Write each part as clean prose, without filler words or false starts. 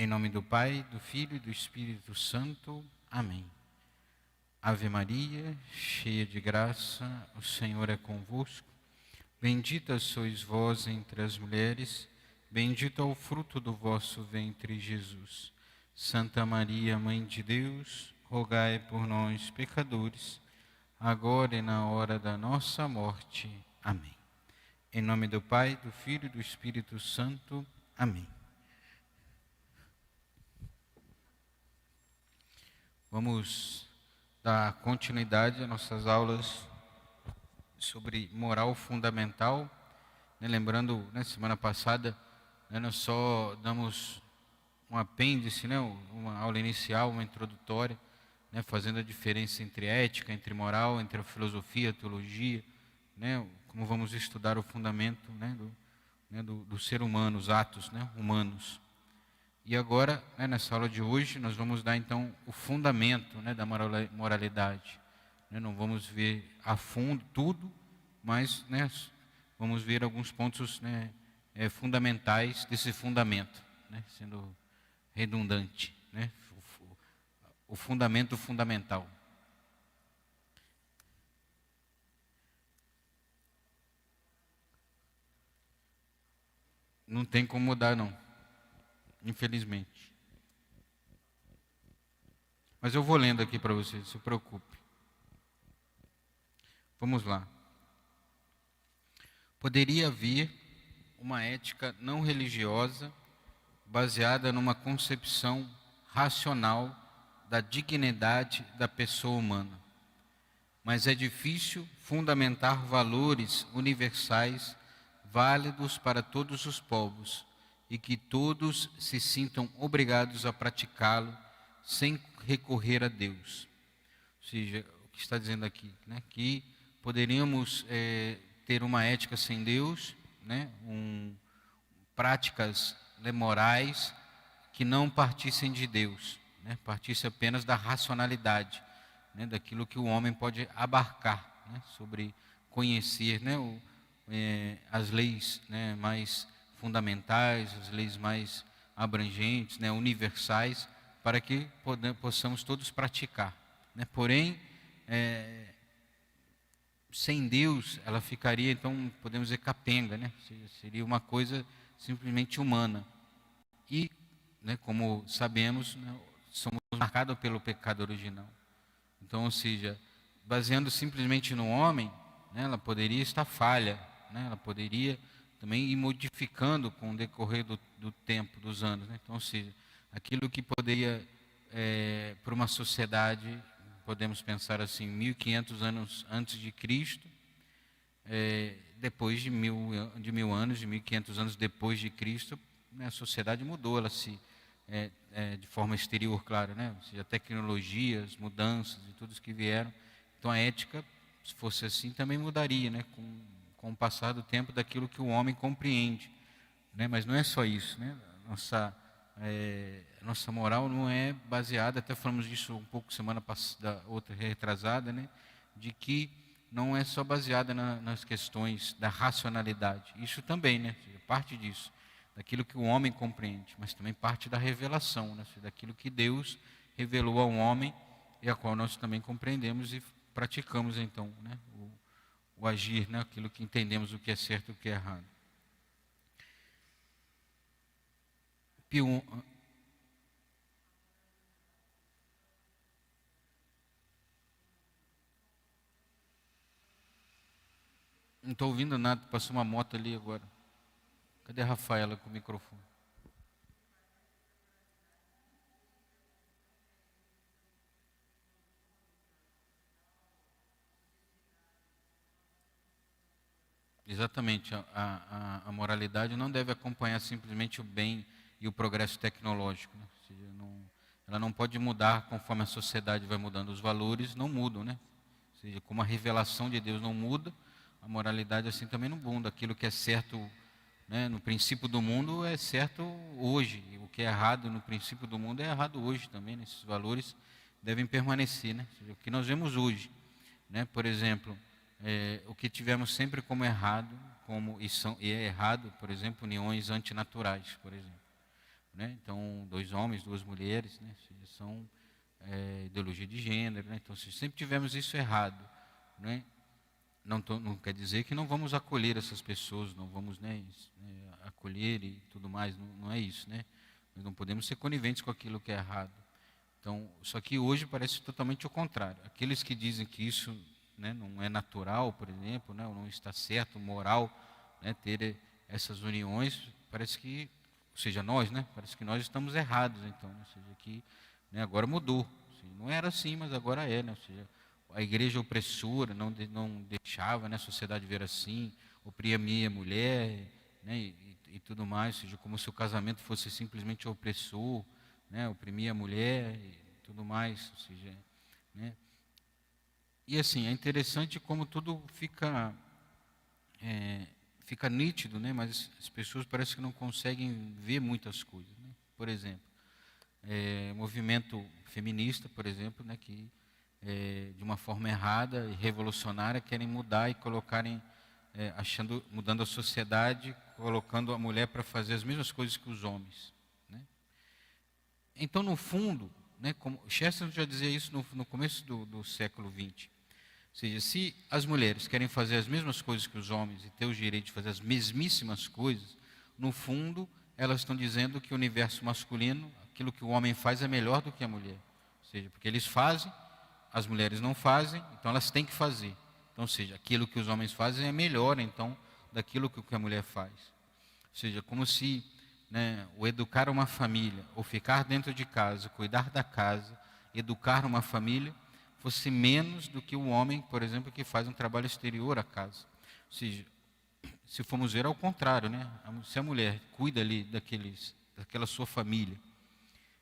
Em nome do Pai, do Filho e do Espírito Santo. Amém. Ave Maria, cheia de graça, o Senhor é convosco. Bendita sois vós entre as mulheres, bendito é o fruto do vosso ventre, Jesus. Santa Maria, Mãe de Deus, rogai por nós, pecadores, agora e na hora da nossa morte. Amém. Em nome do Pai, do Filho e do Espírito Santo. Amém. Vamos dar continuidade às nossas aulas sobre moral fundamental. Lembrando, semana passada, nós só damos um apêndice, uma aula inicial, uma introdutória, fazendo a diferença entre ética, entre moral, entre a filosofia, a teologia, como vamos estudar o fundamento do ser humano, os atos humanos. E agora, nessa aula de hoje, nós vamos dar então o fundamento da moralidade. Não vamos ver a fundo tudo, mas vamos ver alguns pontos fundamentais desse fundamento, sendo redundante, o fundamento fundamental. Não tem como mudar, não. Infelizmente. Mas eu vou lendo aqui para vocês, não se preocupe. Vamos lá. Poderia haver uma ética não religiosa baseada numa concepção racional da dignidade da pessoa humana. Mas é difícil fundamentar valores universais válidos para todos os povos e que todos se sintam obrigados a praticá-lo sem recorrer a Deus. Ou seja, o que está dizendo aqui, que poderíamos ter uma ética sem Deus, práticas morais que não partissem de Deus, partissem apenas da racionalidade, daquilo que o homem pode abarcar, sobre conhecer as leis mais fundamentais, as leis mais abrangentes, universais, para que possamos todos praticar. Porém, sem Deus, ela ficaria, então, podemos dizer, capenga, seria uma coisa simplesmente humana. E, como sabemos, somos marcados pelo pecado original. Então, ou seja, baseando simplesmente no homem, ela poderia estar falha, ela poderia também ir modificando com o decorrer do tempo, dos anos. Então, ou seja, aquilo que poderia, para uma sociedade, podemos pensar assim, 1500 anos antes de Cristo, depois de mil anos, de 1500 anos depois de Cristo, a sociedade mudou, ela se, de forma exterior, claro, ou seja, tecnologias, mudanças e tudo isso que vieram. Então, a ética, se fosse assim, também mudaria, com o passar do tempo, daquilo que o homem compreende. Mas não é só isso. Nossa moral não é baseada, até falamos disso um pouco semana passada, outra retrasada, de que não é só baseada nas questões da racionalidade. Isso também, parte disso, daquilo que o homem compreende, mas também parte da revelação, daquilo que Deus revelou ao homem e a qual nós também compreendemos e praticamos, então, o agir, aquilo que entendemos o que é certo e o que é errado. Pio... Não estou ouvindo nada, passou uma moto ali agora. Cadê a Rafaela com o microfone? Exatamente, a moralidade não deve acompanhar simplesmente o bem e o progresso tecnológico. Ou seja, ela não pode mudar conforme a sociedade vai mudando. Os valores não mudam, Ou seja, como a revelação de Deus não muda, a moralidade assim também não muda. Aquilo que é certo, no princípio do mundo é certo hoje. E o que é errado no princípio do mundo é errado hoje também. Esses valores devem permanecer, Ou seja, o que nós vemos hoje, Por exemplo, o que tivemos sempre como errado, e é errado, por exemplo, uniões antinaturais, por exemplo. né? Então, 2 homens, 2 mulheres, né? Ou seja, são ideologia de gênero, né? Então, se sempre tivemos isso errado, né? Não quer dizer que não vamos acolher essas pessoas, não vamos, né, acolher e tudo mais, não é isso, né? Nós não podemos ser coniventes com aquilo que é errado. Então, só que hoje parece totalmente o contrário. Aqueles que dizem que isso, né, não é natural, por exemplo, né, ou não está certo, moral, né, ter essas uniões, parece que, ou seja, nós, né, parece que nós estamos errados, então, né, ou seja, que, né, agora mudou. Ou seja, não era assim, mas agora é, né, ou seja, a igreja opressora não deixava, né, a sociedade ver assim, oprimia a mulher, né, e tudo mais, ou seja, como se o casamento fosse simplesmente opressor, né, oprimia a mulher e tudo mais, ou seja, né. E assim, é interessante como tudo fica nítido, né, mas as pessoas parecem que não conseguem ver muitas coisas, né. Por exemplo, movimento feminista, por exemplo, né, que de uma forma errada e revolucionária querem mudar e colocarem, mudando a sociedade, colocando a mulher para fazer as mesmas coisas que os homens, né. Então, no fundo, né, como Chesterton já dizia isso no começo do século XX, ou seja, se as mulheres querem fazer as mesmas coisas que os homens e ter o direito de fazer as mesmíssimas coisas, no fundo, elas estão dizendo que o universo masculino, aquilo que o homem faz é melhor do que a mulher. Ou seja, porque eles fazem, as mulheres não fazem, então elas têm que fazer. Então, ou seja, aquilo que os homens fazem é melhor, então, daquilo que a mulher faz. Ou seja, como se, né, o educar uma família, ou ficar dentro de casa, cuidar da casa, educar uma família, fosse menos do que o homem, por exemplo, que faz um trabalho exterior à casa. Ou seja, se formos ver ao contrário, né, se a mulher cuida ali daquela sua família,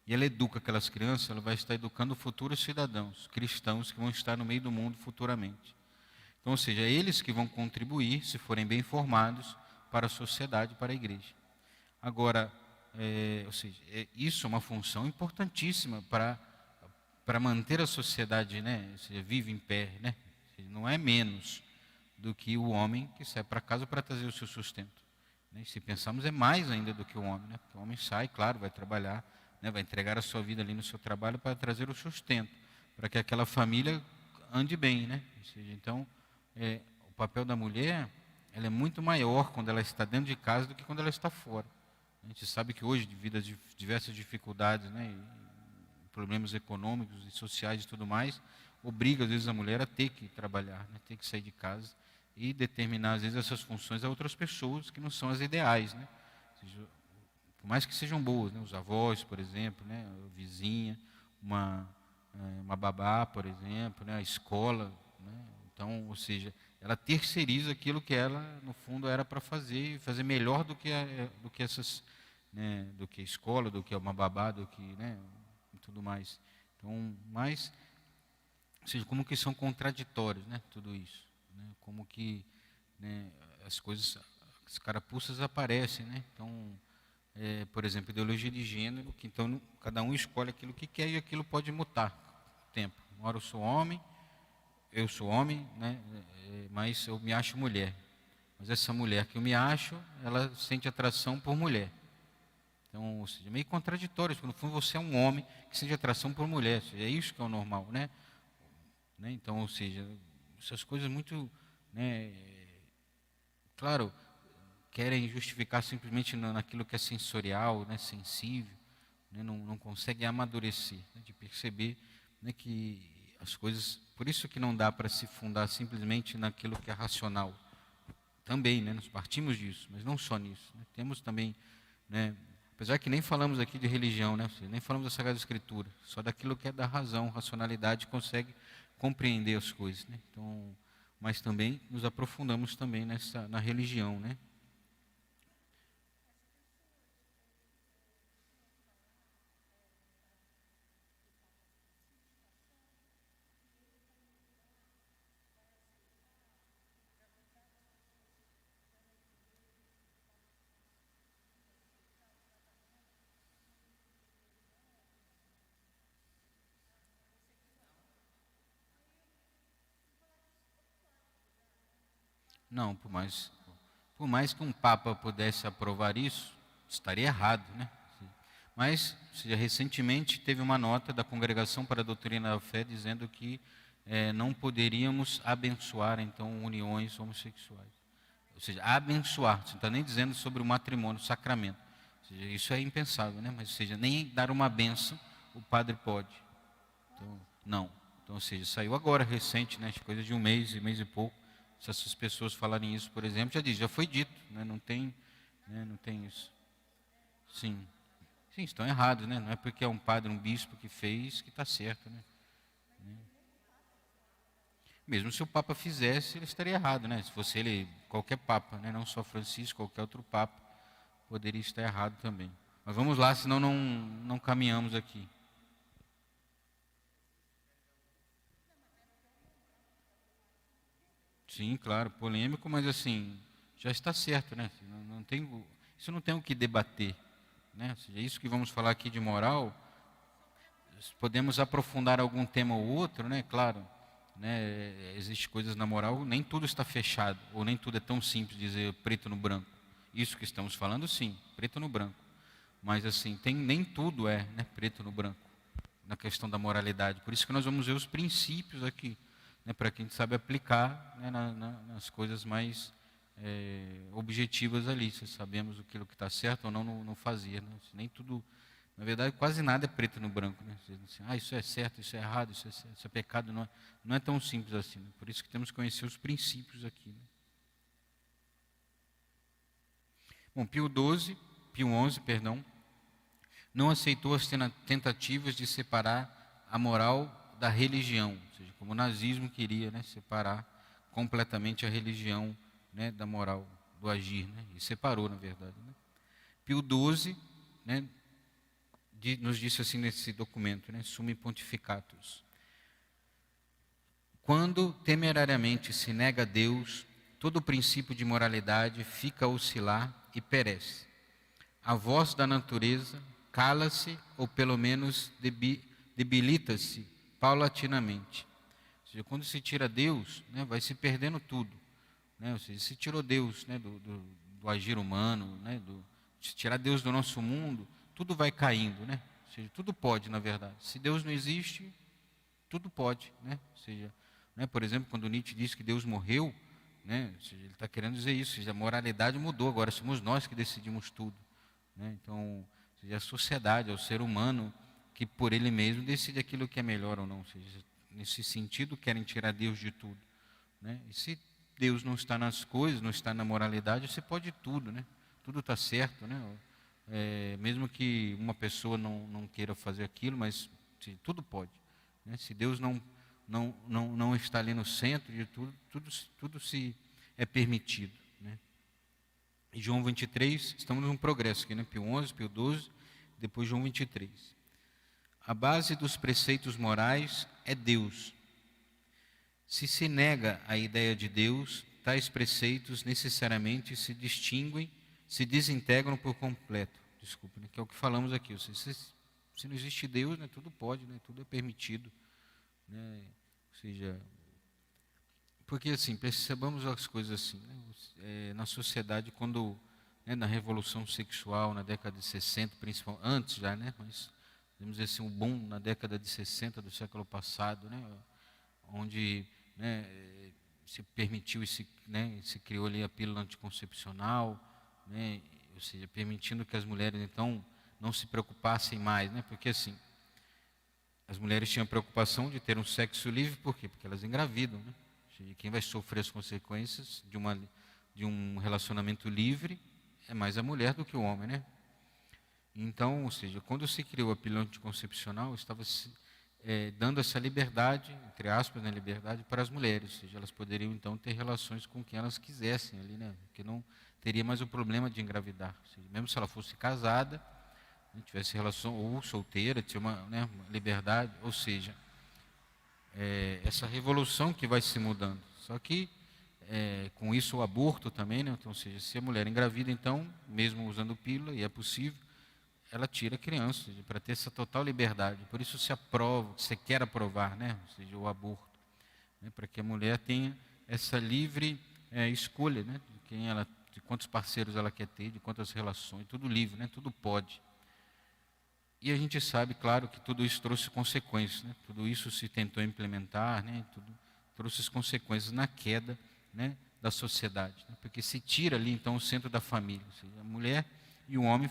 e ela educa aquelas crianças, ela vai estar educando futuros cidadãos, cristãos que vão estar no meio do mundo futuramente. Então, ou seja, é eles que vão contribuir, se forem bem formados, para a sociedade, para a igreja. Agora, ou seja, isso é uma função importantíssima para manter a sociedade, né, ou seja, viva em pé, né? Não é menos do que o homem que sai para casa para trazer o seu sustento, né? E se pensarmos, é mais ainda do que o homem, né? Porque o homem sai, claro, vai trabalhar, né, vai entregar a sua vida ali no seu trabalho para trazer o sustento, para que aquela família ande bem, né? Ou seja, então, o papel da mulher, ela é muito maior quando ela está dentro de casa do que quando ela está fora. A gente sabe que hoje, devido a diversas dificuldades, né, e problemas econômicos e sociais e tudo mais, obriga às vezes a mulher a ter que trabalhar, né, ter que sair de casa e determinar às vezes essas funções a outras pessoas que não são as ideais, né? Ou seja, por mais que sejam boas, né, os avós, por exemplo, né, a vizinha, uma babá, por exemplo, né, a escola, né? Então, ou seja, ela terceiriza aquilo que ela, no fundo, era para fazer e fazer melhor do que essas, né, do que a escola, do que uma babá, do que, né, e tudo mais. Então, mas, ou seja, como que são contraditórios, né, tudo isso, né, como que, né, as coisas, as carapuças aparecem, né? Então, por exemplo, ideologia de gênero, que então cada um escolhe aquilo que quer e aquilo pode mutar com o tempo. Uma hora eu sou homem, né, mas eu me acho mulher. Mas essa mulher que eu me acho, ela sente atração por mulher. Então, ou seja, meio contraditório, porque no fundo você é um homem que sente atração por mulher. Ou seja, é isso que é o normal, né? Então, ou seja, essas coisas muito, né, claro, querem justificar simplesmente naquilo que é sensorial, né, sensível, né, não conseguem amadurecer, né, de perceber, né, que as coisas, por isso que não dá para se fundar simplesmente naquilo que é racional. Também, né, nós partimos disso, mas não só nisso. Né, temos também, né, apesar que nem falamos aqui de religião, né, nem falamos da Sagrada Escritura, só daquilo que é da razão, racionalidade consegue compreender as coisas. Né, então, mas também nos aprofundamos também na religião, né. Não, por mais que um papa pudesse aprovar isso, estaria errado, né? Mas, ou seja, recentemente teve uma nota da Congregação para a Doutrina da Fé dizendo que não poderíamos abençoar, então, uniões homossexuais. Ou seja, abençoar, você não está nem dizendo sobre o matrimônio, o sacramento. Ou seja, isso é impensável, né? Mas, ou seja, nem dar uma bênção o padre pode. Então, não. Então, ou seja, saiu agora, recente, né? Coisa de um mês e pouco. Se essas pessoas falarem isso, por exemplo, já foi dito, né? Não tem, né? Não tem isso. Sim. Sim, estão errados, né? Não é porque é um padre, um bispo que fez que está certo, né? Mesmo se o Papa fizesse, ele estaria errado, né? Se fosse ele, qualquer Papa, né? Não só Francisco, qualquer outro Papa, poderia estar errado também. Mas vamos lá, senão não caminhamos aqui. Sim, claro, polêmico, mas assim, já está certo, né? Não tem, isso não tem o que debater, né? Ou seja, isso que vamos falar aqui de moral, podemos aprofundar algum tema ou outro, né? Claro, né? Existem coisas na moral, nem tudo está fechado, ou nem tudo é tão simples dizer preto no branco. Isso que estamos falando, sim, preto no branco. Mas assim, nem tudo é, né, preto no branco na questão da moralidade. Por isso que nós vamos ver os princípios aqui, né, para que a gente sabe aplicar, né, nas coisas mais objetivas ali. Se sabemos aquilo que está certo ou não fazer. Né? Nem tudo, na verdade, quase nada é preto no branco. Né? Assim, isso é certo, isso é errado, isso é pecado. Não é tão simples assim. Né? Por isso que temos que conhecer os princípios aqui. Né? Bom, Pio XI, perdão, não aceitou as tentativas de separar a moral da religião, ou seja, como o nazismo queria, né, separar completamente a religião, né, da moral, do agir, né, e separou, na verdade. Né. Pio XII, né, nos disse assim nesse documento, né, Summi Pontificatus: quando temerariamente se nega a Deus, todo o princípio de moralidade fica a oscilar e perece. A voz da natureza cala-se ou pelo menos debilita-se paulatinamente. Ou seja, quando se tira Deus, né, vai se perdendo tudo. Né? Ou seja, se tirou Deus, né, do agir humano, né, se tirar Deus do nosso mundo, tudo vai caindo. Né? Ou seja, tudo pode, na verdade. Se Deus não existe, tudo pode. Né? Ou seja, né, por exemplo, quando Nietzsche diz que Deus morreu, né, ou seja, ele está querendo dizer isso, ou seja, a moralidade mudou, agora somos nós que decidimos tudo. Né? Então, seja, a sociedade, é o ser humano que por ele mesmo decide aquilo que é melhor ou não. Ou seja, nesse sentido, querem tirar Deus de tudo. Né? E se Deus não está nas coisas, não está na moralidade, você pode tudo. Né? Tudo está certo. Né? Mesmo que uma pessoa não queira fazer aquilo, mas tudo pode. Né? Se Deus não está ali no centro de tudo se é permitido. Né? E João 23, estamos num progresso aqui, né? Pio XI, Pio XII, depois João 23. A base dos preceitos morais é Deus. Se nega a ideia de Deus, tais preceitos necessariamente se distinguem, se desintegram por completo. Desculpa, né? Que é o que falamos aqui. Se não existe Deus, né, tudo pode, né, tudo é permitido. Né? Ou seja, porque assim, percebamos as coisas assim, né? Na sociedade, quando, né, na Revolução Sexual, na década de 60, principalmente, antes já, né, mas, vamos dizer assim, um boom na década de 60 do século passado, né, onde, né, se permitiu, né, se criou ali a pílula anticoncepcional, né, ou seja, permitindo que as mulheres, então, não se preocupassem mais, né, porque assim, as mulheres tinham a preocupação de ter um sexo livre, por quê? Porque elas engravidam, né? E quem vai sofrer as consequências de um relacionamento livre é mais a mulher do que o homem, né? Então, ou seja, quando se criou a pílula anticoncepcional, estava dando essa liberdade, entre aspas, né, liberdade para as mulheres, ou seja, elas poderiam então ter relações com quem elas quisessem ali, né? Porque não teria mais o problema de engravidar, ou seja, mesmo se ela fosse casada, né, tivesse relação ou solteira, tinha uma liberdade, ou seja, essa revolução que vai se mudando. Só que com isso o aborto também, né? Então, ou seja, se a mulher engravida, então, mesmo usando pílula, e é possível, ela tira a criança, para ter essa total liberdade. Por isso se aprova, se quer aprovar, né? Ou seja, o aborto, né? Para que a mulher tenha essa livre escolha, né? De quantos parceiros ela quer ter, de quantas relações, tudo livre, né? Tudo pode. E a gente sabe, claro, que tudo isso trouxe consequências, né? Tudo isso se tentou implementar, né? Tudo trouxe as consequências na queda, né, da sociedade, né? Porque se tira ali então o centro da família, ou seja, a mulher e o homem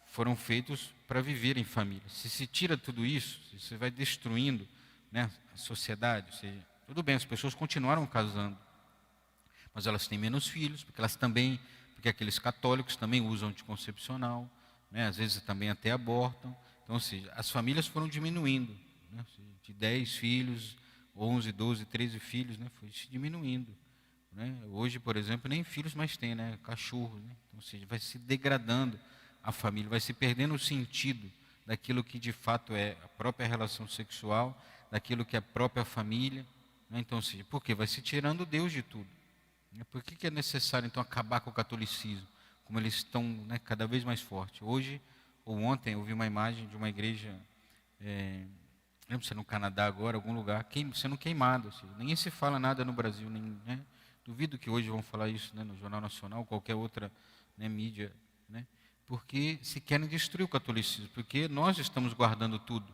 foram feitos para viver em família. Se tira tudo isso, você vai destruindo, né, a sociedade, ou seja, tudo bem, as pessoas continuaram casando, mas elas têm menos filhos, porque aqueles católicos também usam anticoncepcional, né, às vezes também até abortam. Então, ou seja, as famílias foram diminuindo, né, de 10 filhos, 11, 12, 13 filhos, né, foi se diminuindo. Né? Hoje, por exemplo, nem filhos mais tem, né, cachorros. Né? Então, ou seja, vai se degradando a família, vai se perdendo o sentido daquilo que de fato é a própria relação sexual, daquilo que é a própria família. Né? Então, ou seja, por quê? Vai se tirando Deus de tudo. Por que é necessário, então, acabar com o catolicismo? Como eles estão, né, cada vez mais fortes. Hoje, ou ontem, eu vi uma imagem de uma igreja, não lembro se é no Canadá agora, algum lugar, sendo queimada. Ou seja, ninguém se fala nada no Brasil. Né? Duvido que hoje vão falar isso, né, no Jornal Nacional, qualquer outra, né, mídia. Né? Porque se querem destruir o catolicismo. Porque nós estamos guardando tudo.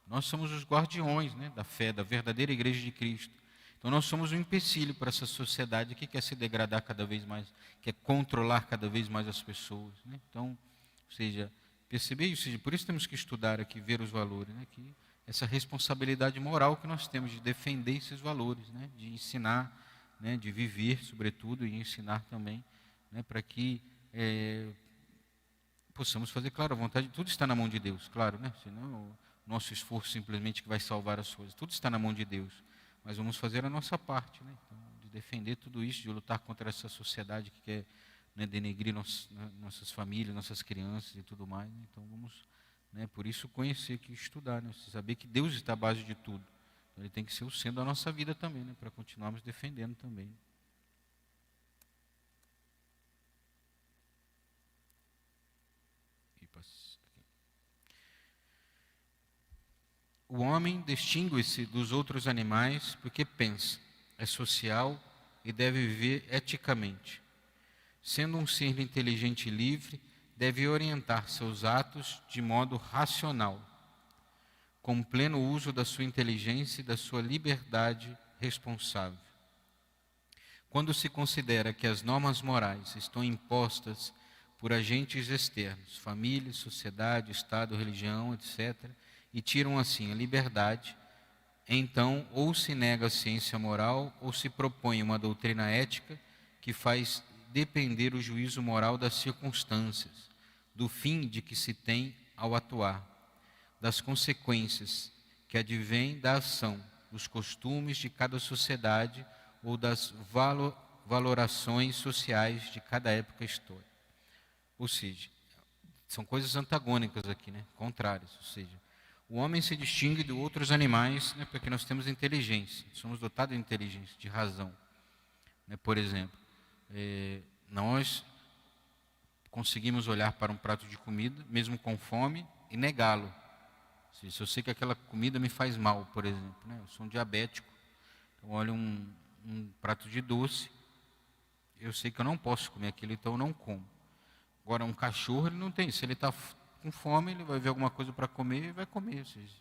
Nós somos os guardiões, né, da fé, da verdadeira igreja de Cristo. Então nós somos um empecilho para essa sociedade que quer se degradar cada vez mais, quer controlar cada vez mais as pessoas. Né? Então, ou seja, perceber isso, ou seja, por isso temos que estudar aqui, ver os valores, né? Que essa responsabilidade moral que nós temos de defender esses valores, né? De ensinar, né? De viver, sobretudo, e ensinar também, né? Para que possamos fazer, claro, a vontade, tudo está na mão de Deus, claro, né? Senão o nosso esforço simplesmente que vai salvar as coisas, tudo está na mão de Deus. Mas vamos fazer a nossa parte, né? Então, de defender tudo isso, de lutar contra essa sociedade que quer, né, denegrir nossas famílias, nossas crianças e tudo mais. Né? Então vamos, né, por isso conhecer, que estudar, né? Saber que Deus está à base de tudo. Então, Ele tem que ser o centro da nossa vida também, né? Para continuarmos defendendo também. O homem distingue-se dos outros animais porque pensa, é social e deve viver eticamente. Sendo um ser inteligente e livre, deve orientar seus atos de modo racional, com pleno uso da sua inteligência e da sua liberdade responsável. Quando se considera que as normas morais estão impostas por agentes externos, família, sociedade, Estado, religião, etc., e tiram assim a liberdade, então ou se nega a ciência moral ou se propõe uma doutrina ética que faz depender o juízo moral das circunstâncias, do fim de que se tem ao atuar, das consequências que advêm da ação, dos costumes de cada sociedade ou das valorações sociais de cada época histórica. Ou seja, são coisas antagônicas aqui, né? Contrárias. Ou seja, o homem se distingue de outros animais, né, porque nós temos inteligência, somos dotados de inteligência, de razão. Né? Por exemplo, nós conseguimos olhar para um prato de comida, mesmo com fome, e negá-lo. Se eu sei que aquela comida me faz mal, por exemplo, né? Eu sou um diabético, então olho um prato de doce, eu sei que eu não posso comer aquilo, então eu não como. Agora, um cachorro, ele não tem, se ele está com fome, ele vai ver alguma coisa para comer e vai comer. Ou seja,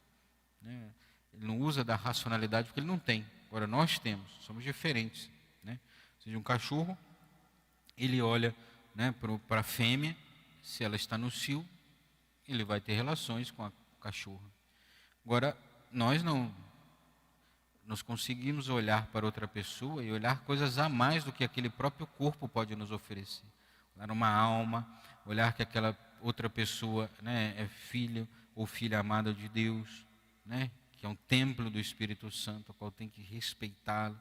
né? Ele não usa da racionalidade porque ele não tem. Agora, nós temos, somos diferentes. Né? Ou seja, um cachorro, ele olha, né, para a fêmea, se ela está no cio, ele vai ter relações com a cachorra. Agora, nós não. Nós conseguimos olhar para outra pessoa e olhar coisas a mais do que aquele próprio corpo pode nos oferecer. Olhar uma alma, olhar que aquela outra pessoa, né, é filho ou filha amada de Deus, né, que é um templo do Espírito Santo, ao qual tem que respeitá-lo,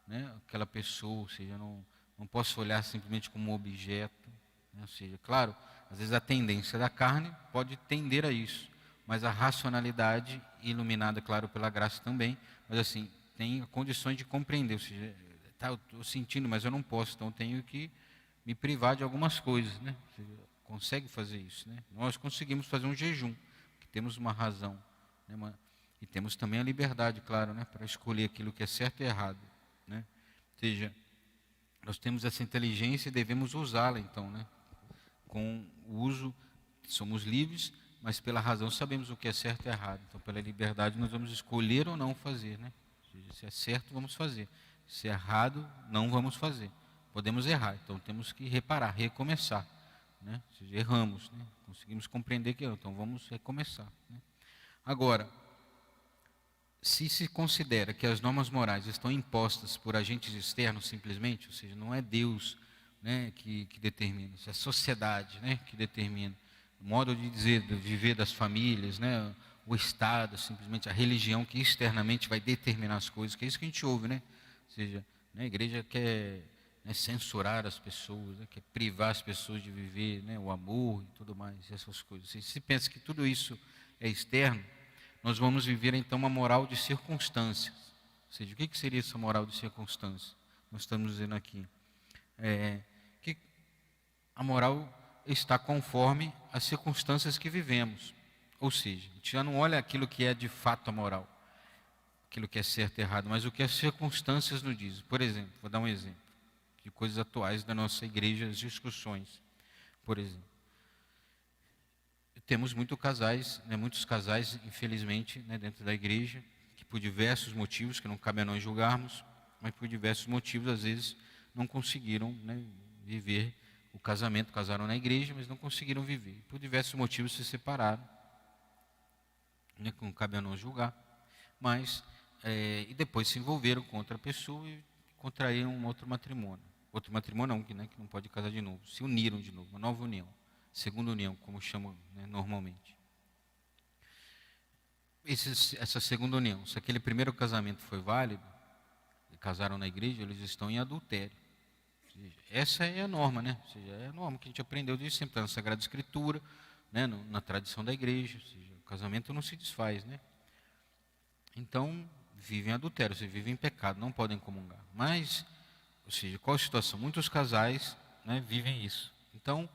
né, aquela pessoa, ou seja, não posso olhar simplesmente como um objeto, né, ou seja, claro, às vezes a tendência da carne pode tender a isso, mas a racionalidade, iluminada, claro, pela graça também, mas assim, tem condições de compreender, ou seja, tá, eu estou sentindo, mas eu não posso, então eu tenho que me privar de algumas coisas, né? Você consegue fazer isso, né? Nós conseguimos fazer um jejum, que temos uma razão, né? E temos também a liberdade, claro, né? Para escolher aquilo que é certo e errado, né? Ou seja, nós temos essa inteligência e devemos usá-la, então, né? Com o uso, somos livres, mas pela razão sabemos o que é certo e errado. Então, pela liberdade, nós vamos escolher ou não fazer, né? Ou seja, se é certo, vamos fazer. Se é errado, não vamos fazer. Podemos errar, então temos que reparar, recomeçar, né? Ou seja, erramos, né? Conseguimos compreender que então vamos recomeçar, né? Agora, se considera que as normas morais estão impostas por agentes externos simplesmente, ou seja, não é Deus, né, que determina, é a sociedade, né, que determina o modo de dizer, de viver das famílias, né, o Estado, simplesmente a religião que externamente vai determinar as coisas, que é isso que a gente ouve, né? Ou seja, né, a igreja quer, né, censurar as pessoas, né, quer privar as pessoas de viver, né, o amor e tudo mais, essas coisas. Se pensa que tudo isso é externo, nós vamos viver então uma moral de circunstâncias. Ou seja, o que seria essa moral de circunstâncias? Nós estamos dizendo aqui que a moral está conforme as circunstâncias que vivemos. Ou seja, a gente já não olha aquilo que é de fato a moral, aquilo que é certo e errado, mas o que as circunstâncias nos dizem. Por exemplo, vou dar um exemplo de coisas atuais da nossa igreja, as discussões. Por exemplo, temos muitos casais, infelizmente, né, dentro da igreja, que por diversos motivos, que não cabe a nós julgarmos, mas por diversos motivos, às vezes, não conseguiram, né, viver o casamento, casaram na igreja, mas não conseguiram viver. Por diversos motivos se separaram, né, que não cabe a nós julgar, mas, e depois se envolveram com outra pessoa e contraíram um outro matrimônio. Outro matrimônio não, né, que não pode casar de novo, se uniram de novo, uma nova união. Segunda união, como chamam, né, normalmente. Essa segunda união, se aquele primeiro casamento foi válido, e casaram na igreja, eles estão em adultério. Essa é a norma, né? Ou seja, é a norma que a gente aprendeu desde sempre, na Sagrada Escritura, né, na tradição da igreja. Ou seja, o casamento não se desfaz, né? Então, vivem em adultério, ou seja, vivem em pecado, não podem comungar. Mas, ou seja, qual a situação? Muitos casais, né, vivem isso. Então,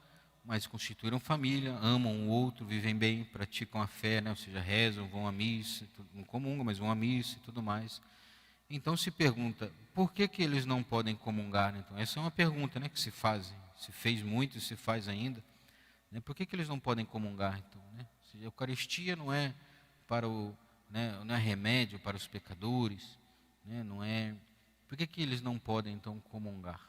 mas constituíram família, amam um outro, vivem bem, praticam a fé, né? Ou seja, rezam, vão à missa, não comungam, mas vão à missa e tudo mais. Então se pergunta, por que eles não podem comungar? Então, essa é uma pergunta, né, que se faz, se fez muito e se faz ainda. Né? Por que eles não podem comungar? Então, né? Ou seja, a Eucaristia não é para não é remédio para os pecadores, né? Não é. Por que eles não podem então comungar?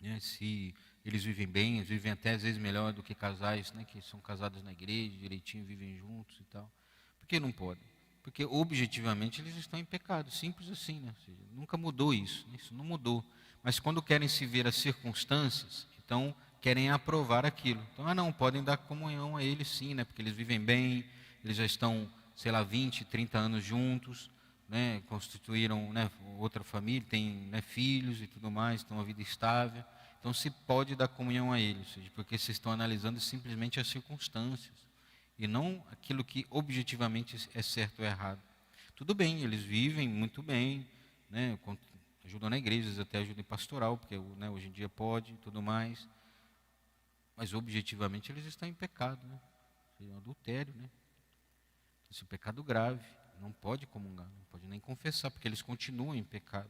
Né? Se eles vivem bem, eles vivem até às vezes melhor do que casais, né, que são casados na igreja, direitinho, vivem juntos e tal. Por que não podem? Porque objetivamente eles estão em pecado, simples assim, né? Ou seja, nunca mudou isso, né? Isso não mudou. Mas quando querem se ver as circunstâncias, então querem aprovar aquilo. Então, não, podem dar comunhão a eles sim, né? Porque eles vivem bem, eles já estão, sei lá, 20, 30 anos juntos, né? Constituíram, né, outra família, têm, né, filhos e tudo mais, estão uma vida estável. Então se pode dar comunhão a eles, porque vocês estão analisando simplesmente as circunstâncias e não aquilo que objetivamente é certo ou errado. Tudo bem, eles vivem muito bem, né, ajudam na igreja, até ajudam em pastoral, porque, né, hoje em dia pode e tudo mais, mas objetivamente eles estão em pecado, né? É um adultério, né? Esse é um pecado grave, não pode comungar, não pode nem confessar, porque eles continuam em pecado.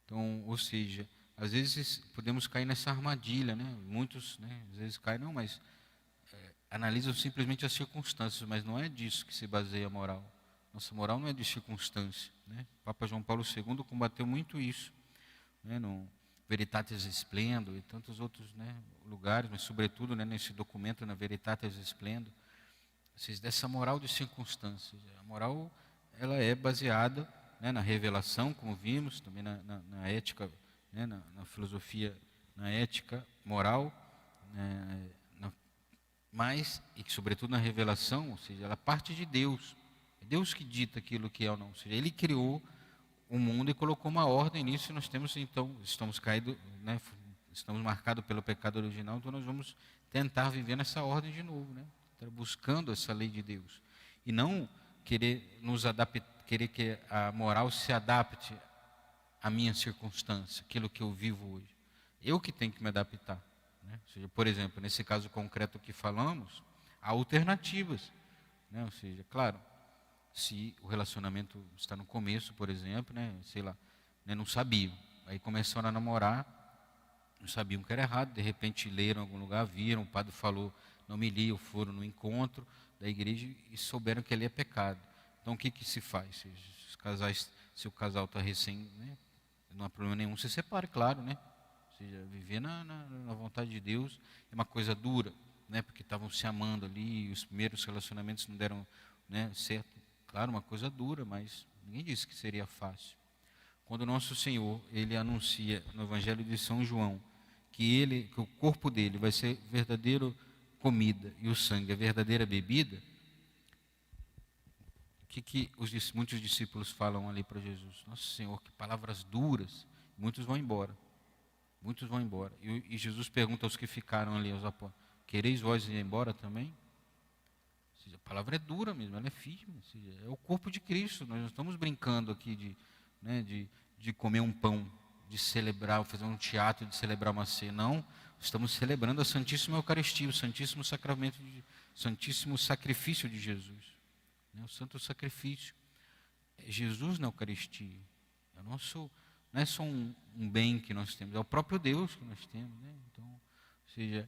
Então, ou seja, às vezes podemos cair nessa armadilha, né? Muitos, né, às vezes caem, não, mas analisam simplesmente as circunstâncias, mas não é disso que se baseia a moral. Nossa moral não é de circunstância, né? O Papa João Paulo II combateu muito isso, né, no Veritatis Splendor e tantos outros, né, lugares, mas sobretudo, né, nesse documento, na Veritatis Splendor, dessa moral de circunstâncias. A moral, ela é baseada, né, na revelação, como vimos, também na ética, né, na filosofia, na ética moral, né, mas, e que sobretudo na revelação, ou seja, ela parte de Deus. É Deus que dita aquilo que é ou não. Ou seja, Ele criou o mundo e colocou uma ordem nisso, e nós temos, então, estamos caídos, né, estamos marcados pelo pecado original, então nós vamos tentar viver nessa ordem de novo, né? Buscando essa lei de Deus. E não querer nos adaptar, querer que a moral se adapte à minha circunstância, aquilo que eu vivo hoje. Eu que tenho que me adaptar, né? Ou seja, por exemplo, nesse caso concreto que falamos, há alternativas, né? Ou seja, claro, se o relacionamento está no começo, por exemplo, né, sei lá, né, não sabiam, aí começaram a namorar, não sabiam que era errado, de repente leram em algum lugar, viram, o padre falou, na homilia ou foram no encontro da igreja e souberam que ali é pecado. Então o que se faz? Se o casal está recém, né, não há problema nenhum, se separe, claro, né? Ou seja, viver na vontade de Deus é uma coisa dura, né? Porque estavam se amando ali, os primeiros relacionamentos não deram, né, certo. Claro, uma coisa dura, mas ninguém disse que seria fácil. Quando o nosso Senhor, ele anuncia no Evangelho de São João que o corpo dele vai ser verdadeira comida e o sangue a verdadeira bebida, muitos discípulos falam ali para Jesus? Nosso Senhor, que palavras duras. Muitos vão embora. Muitos vão embora. E Jesus pergunta aos que ficaram ali, aos apóstolos: quereis vós ir embora também? Ou seja, a palavra é dura mesmo, ela é firme. Ou seja, é o corpo de Cristo. Nós não estamos brincando aqui de comer um pão, de celebrar, fazer um teatro de celebrar uma ceia. Não, estamos celebrando a Santíssima Eucaristia, o Santíssimo Sacramento, Santíssimo Sacrifício de Jesus. O santo sacrifício. É Jesus na Eucaristia. É nosso, não é só um bem que nós temos, é o próprio Deus que nós temos. Né? Então, ou seja,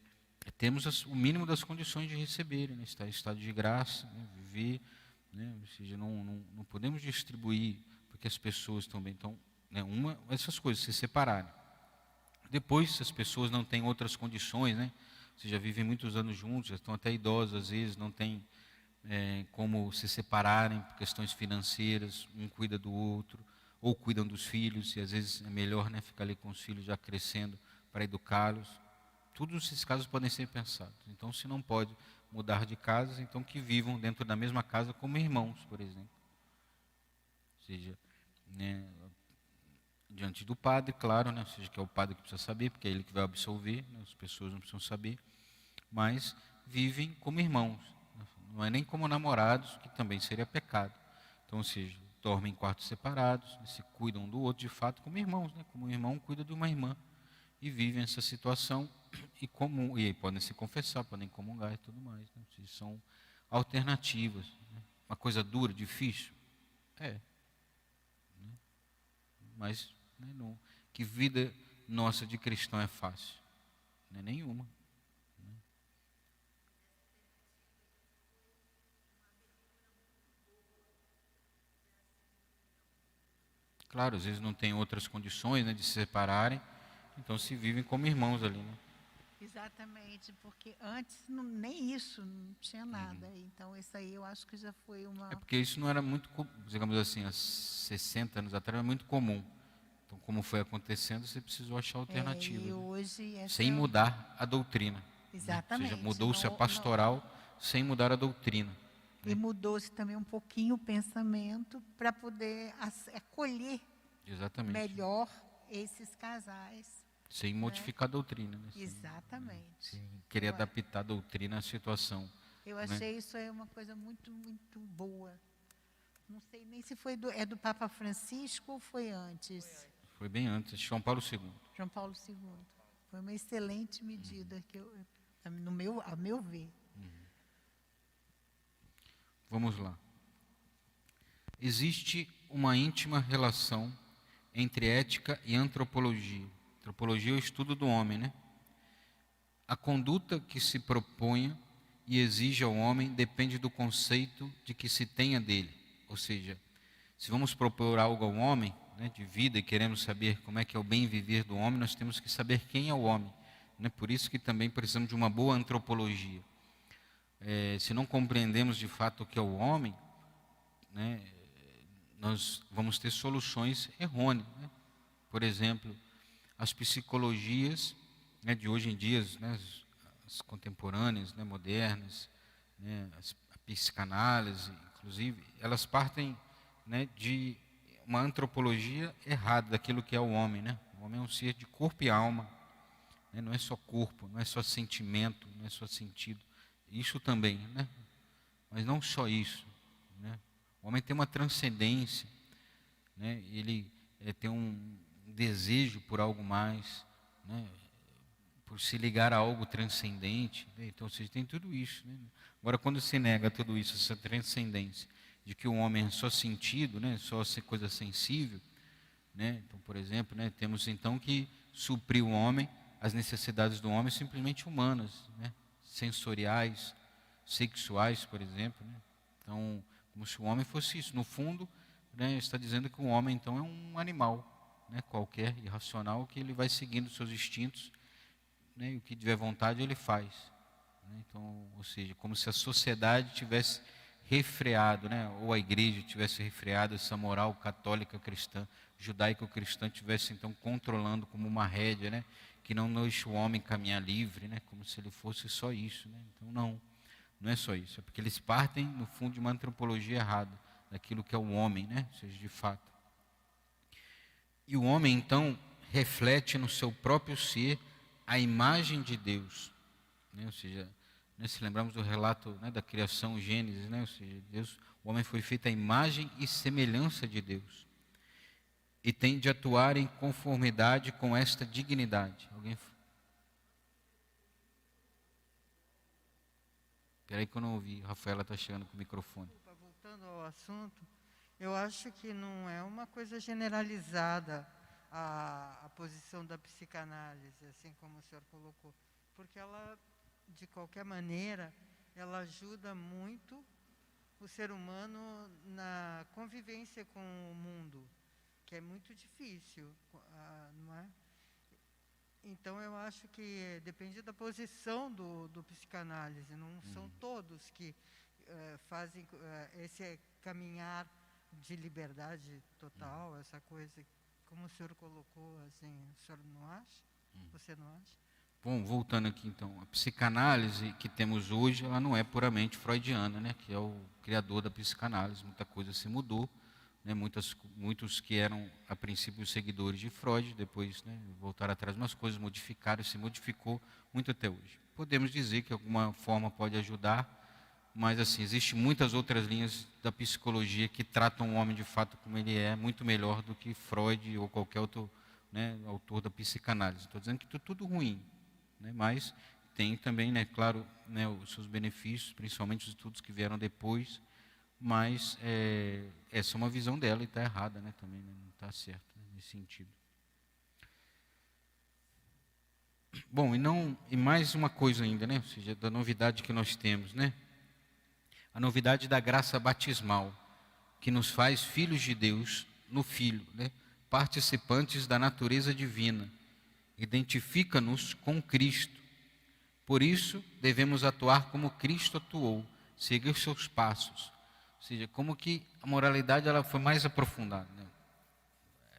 temos o mínimo das condições de receber, né? Estar em estado de graça, né? Viver. Né? Ou seja, não podemos distribuir porque as pessoas também estão, né? Essas coisas se separarem. Depois, se as pessoas não têm outras condições, né? Ou seja, vivem muitos anos juntos, já estão até idosos, às vezes não têm como se separarem por questões financeiras, um cuida do outro, ou cuidam dos filhos, e às vezes é melhor, né, ficar ali com os filhos já crescendo para educá-los. Todos esses casos podem ser pensados. Então, se não pode mudar de casa, então que vivam dentro da mesma casa como irmãos, por exemplo. Ou seja, né, diante do padre, claro, né, ou seja, que é o padre que precisa saber, porque é ele que vai absolver, né, as pessoas não precisam saber, mas vivem como irmãos. Não é nem como namorados, que também seria pecado. Então, ou seja, dormem em quartos separados, se cuidam um do outro de fato como irmãos, né? Como um irmão cuida de uma irmã. E vivem essa situação e podem se confessar, podem comungar e tudo mais. Né? Ou seja, são alternativas. Né? Uma coisa dura, difícil? É. Né? Mas que vida nossa de cristão é fácil? Não é nenhuma. Claro, às vezes não tem outras condições, né, de se separarem, então se vivem como irmãos ali, né? Exatamente, porque antes nem isso não tinha nada. Então isso aí eu acho que já foi uma... É porque isso não era muito, digamos assim, há 60 anos atrás, era muito comum. Então, como foi acontecendo, você precisou achar alternativas, e né? hoje Sem mudar a doutrina. exatamente. Né? Ou seja, mudou-se a pastoral sem mudar a doutrina. E mudou-se também um pouquinho o pensamento para poder acolher melhor esses casais. Sem modificar a doutrina. Né? Exatamente. Sem querer adaptar a doutrina à situação. Eu achei isso aí uma coisa muito, muito boa. Não sei nem se foi do Papa Francisco ou foi antes. Foi bem antes, João Paulo II. João Paulo II. Foi uma excelente medida, a meu ver. Vamos lá. Existe uma íntima relação entre ética e antropologia. Antropologia é o estudo do homem, né? A conduta que se proponha e exige ao homem depende do conceito de que se tenha dele. Ou seja, se vamos propor algo ao homem, né, de vida, e queremos saber como é que é o bem viver do homem, nós temos que saber quem é o homem. Né? Por isso que também precisamos de uma boa antropologia. Se não compreendemos de fato o que é o homem, né, nós vamos ter soluções errôneas. Né? Por exemplo, as psicologias, né, de hoje em dia, né, as contemporâneas, né, modernas, né, a psicanálise, inclusive, elas partem, né, de uma antropologia errada daquilo que é o homem. Né? O homem é um ser de corpo e alma, né? Não é só corpo, não é só sentimento, não é só sentido. Isso também, né? Mas não só isso. Né? O homem tem uma transcendência, né? Ele tem um desejo por algo mais, né? Por se ligar a algo transcendente. Né? Então, você tem tudo isso. Né? Agora, quando se nega tudo isso, essa transcendência, de que o homem é só sentido, né? Só coisa sensível, né? Então, por exemplo, né? Temos então que suprir o homem, as necessidades do homem simplesmente humanas, né? sensoriais, sexuais, por exemplo, né? Então, como se o homem fosse isso. No fundo, né, está dizendo que o homem, então, é um animal, né, qualquer, irracional, que ele vai seguindo seus instintos, né, e o que tiver vontade ele faz. Né? Então, ou seja, como se a sociedade tivesse refreado, né, ou a igreja tivesse refreado essa moral católica cristã, judaico-cristã, tivesse então controlando como uma rédea, né, que não deixa o homem caminhar livre, né, como se ele fosse só isso. Né? Então, não é só isso, é porque eles partem, no fundo, de uma antropologia errada, daquilo que é o homem, né, ou seja, de fato. E o homem, então, reflete no seu próprio ser a imagem de Deus, né? Ou seja, né, se lembramos do relato, né, da criação, Gênesis, né? Ou seja, Deus, o homem foi feito à imagem e semelhança de Deus e tem de atuar em conformidade com esta dignidade. Alguém? Espera aí que eu não ouvi, Rafaela está chegando com o microfone. Voltando ao assunto, eu acho que não é uma coisa generalizada a posição da psicanálise, assim como o senhor colocou, porque ela, de qualquer maneira, ela ajuda muito o ser humano na convivência com o mundo, que é muito difícil, não é? Então, eu acho que depende da posição do psicanálise, não são todos que fazem esse caminhar de liberdade total, essa coisa, como o senhor colocou, assim, o senhor não acha? Você não acha? Bom, voltando aqui então, a psicanálise que temos hoje, ela não é puramente freudiana, né, que é o criador da psicanálise, muita coisa se mudou, né, muitos que eram a princípio seguidores de Freud, depois, né, voltaram atrás, umas coisas modificaram, se modificou muito até hoje. Podemos dizer que de alguma forma pode ajudar, mas assim, existem muitas outras linhas da psicologia que tratam o homem de fato como ele é, muito melhor do que Freud ou qualquer outro, né, autor da psicanálise. Estou dizendo que tudo ruim, né, mas tem também, né, claro, né, os seus benefícios, principalmente os estudos que vieram depois, mas essa é uma visão dela e está errada, né, também, né, não está certo, né, nesse sentido. Bom, e mais uma coisa ainda, né, ou seja, da novidade que nós temos, né, a novidade da graça batismal, que nos faz filhos de Deus no Filho, né, participantes da natureza divina, identifica-nos com Cristo. Por isso, devemos atuar como Cristo atuou, seguir seus passos. Ou seja, como que a moralidade ela foi mais aprofundada, né?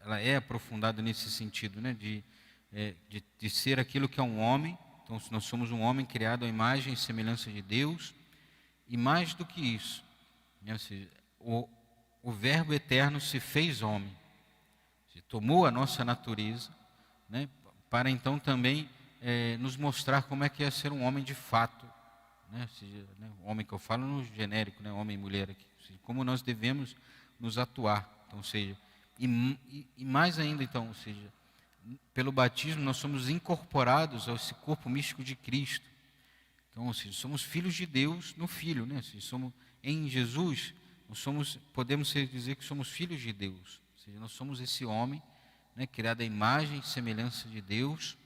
Ela é aprofundada nesse sentido, né? De ser aquilo que é um homem. Então, nós somos um homem criado à imagem e semelhança de Deus. E mais do que isso, né? Ou seja, o Verbo eterno se fez homem, se tomou a nossa natureza, né? Para então também nos mostrar como é que é ser um homem de fato, né? Ou seja, né? O homem que eu falo no genérico, né? Homem e mulher aqui, ou seja, como nós devemos nos atuar, então, ou seja, e mais ainda então, ou seja, pelo batismo nós somos incorporados a esse corpo místico de Cristo. Então, ou seja, somos filhos de Deus no Filho, né? Ou seja, somos em Jesus, podemos dizer que somos filhos de Deus. Ou seja, nós somos esse homem, né, criado à imagem e semelhança de Deus,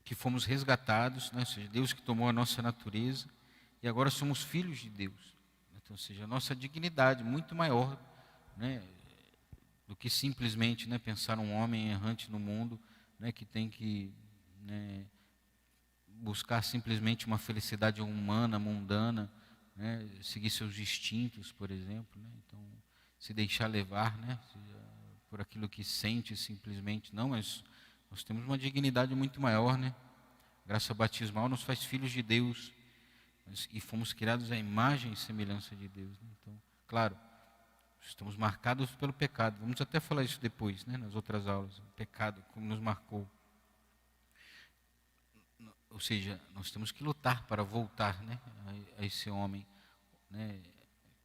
que fomos resgatados, né, ou seja, Deus que tomou a nossa natureza, e agora somos filhos de Deus. Então, ou seja, a nossa dignidade muito maior, né, do que simplesmente, né, pensar um homem errante no mundo, né, que tem que, né, buscar simplesmente uma felicidade humana, mundana, né, seguir seus instintos, por exemplo, né, então se deixar levar, né, por aquilo que sente simplesmente, não, mas nós temos uma dignidade muito maior, né? Graça batismal nos faz filhos de Deus e fomos criados à imagem e semelhança de Deus, né? Então, claro, estamos marcados pelo pecado. Vamos até falar isso depois, né, nas outras aulas. O pecado, como nos marcou. Ou seja, nós temos que lutar para voltar, né, a esse homem, né,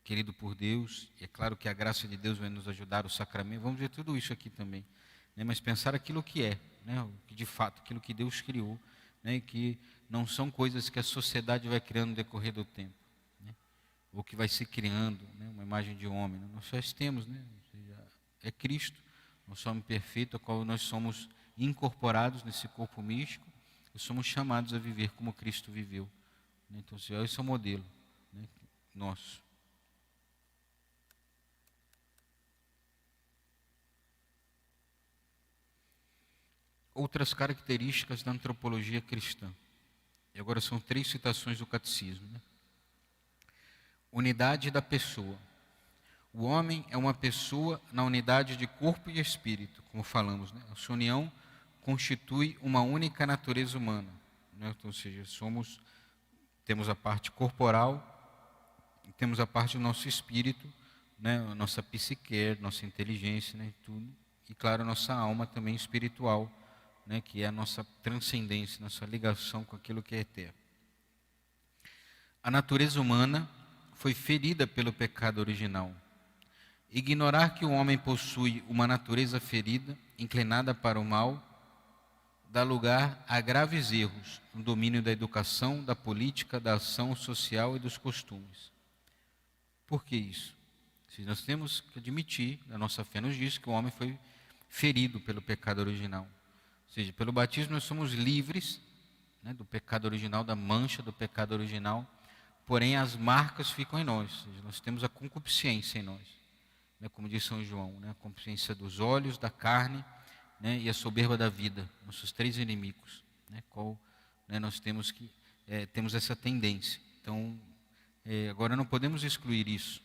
querido por Deus. E é claro que a graça de Deus vai nos ajudar, o sacramento. Vamos ver tudo isso aqui também, né, mas pensar aquilo que é, né, o que de fato, aquilo que Deus criou, né, que não são coisas que a sociedade vai criando no decorrer do tempo, né, ou que vai se criando, né, uma imagem de homem. Né, nós só temos, né, ou seja, é Cristo, nosso homem perfeito, ao qual nós somos incorporados nesse corpo místico, e somos chamados a viver como Cristo viveu. Então, esse é o modelo, né, nosso. Outras características da antropologia cristã. E agora são 3 citações do catecismo. Né? Unidade da pessoa. O homem é uma pessoa na unidade de corpo e espírito, como falamos. Né? A sua união constitui uma única natureza humana. Né? Então, ou seja, temos a parte corporal, temos a parte do nosso espírito, né? A nossa psique, nossa inteligência, né? Tudo. E, claro, a nossa alma também espiritual, né? Que é a nossa transcendência, nossa ligação com aquilo que é eterno. A natureza humana foi ferida pelo pecado original. Ignorar que o homem possui uma natureza ferida, inclinada para o mal, dá lugar a graves erros no domínio da educação, da política, da ação social e dos costumes. Por que isso? Nós temos que admitir, a nossa fé nos diz que o homem foi ferido pelo pecado original. Ou seja, pelo batismo nós somos livres, né, do pecado original, da mancha do pecado original, porém as marcas ficam em nós. Ou seja, nós temos a concupiscência em nós. Né, como diz São João, né, a concupiscência dos olhos, da carne, né, e a soberba da vida, nossos 3 inimigos, né, nós temos essa tendência. Então, agora não podemos excluir isso,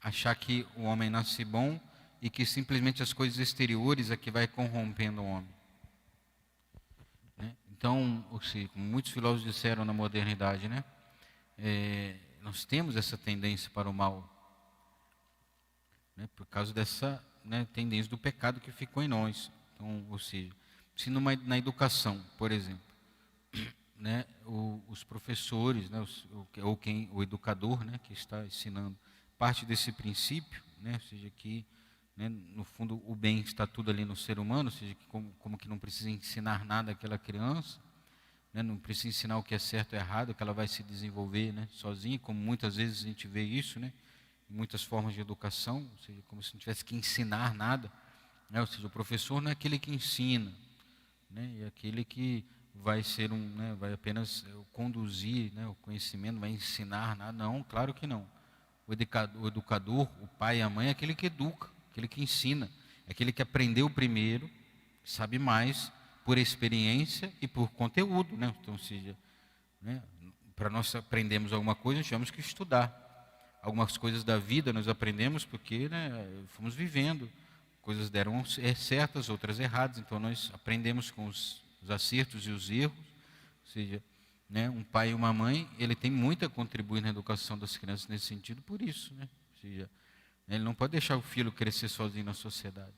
achar que o homem nasce bom e que simplesmente as coisas exteriores é que vai corrompendo o homem. Né? Então, como muitos filósofos disseram na modernidade, né, nós temos essa tendência para o mal, né, por causa dessa, né, tendência do pecado que ficou em nós. Então, ou seja, se na educação, por exemplo, né, os professores, né, o educador, né, que está ensinando, parte desse princípio, né, ou seja, que, né, no fundo o bem está tudo ali no ser humano, ou seja, que como que não precisa ensinar nada àquela criança, né, não precisa ensinar o que é certo e errado, que ela vai se desenvolver, né, sozinha, como muitas vezes a gente vê isso, né, em muitas formas de educação, ou seja, como se não tivesse que ensinar nada. Ou seja, o professor não é aquele que ensina, né, é aquele que vai ser né, vai apenas conduzir, né, o conhecimento, não vai ensinar nada. Não, claro que não. O educador, o pai e a mãe é aquele que educa, aquele que ensina, é aquele que aprendeu primeiro, sabe mais por experiência e por conteúdo. Né? Então, ou seja, né, para nós aprendermos alguma coisa, nós tivemos que estudar. Algumas coisas da vida nós aprendemos porque, né, fomos vivendo. Coisas deram certas, outras erradas, então nós aprendemos com os acertos e os erros. Ou seja, né, um pai e uma mãe, ele tem muito a contribuir na educação das crianças nesse sentido, por isso. Né? Ou seja, ele não pode deixar o filho crescer sozinho na sociedade,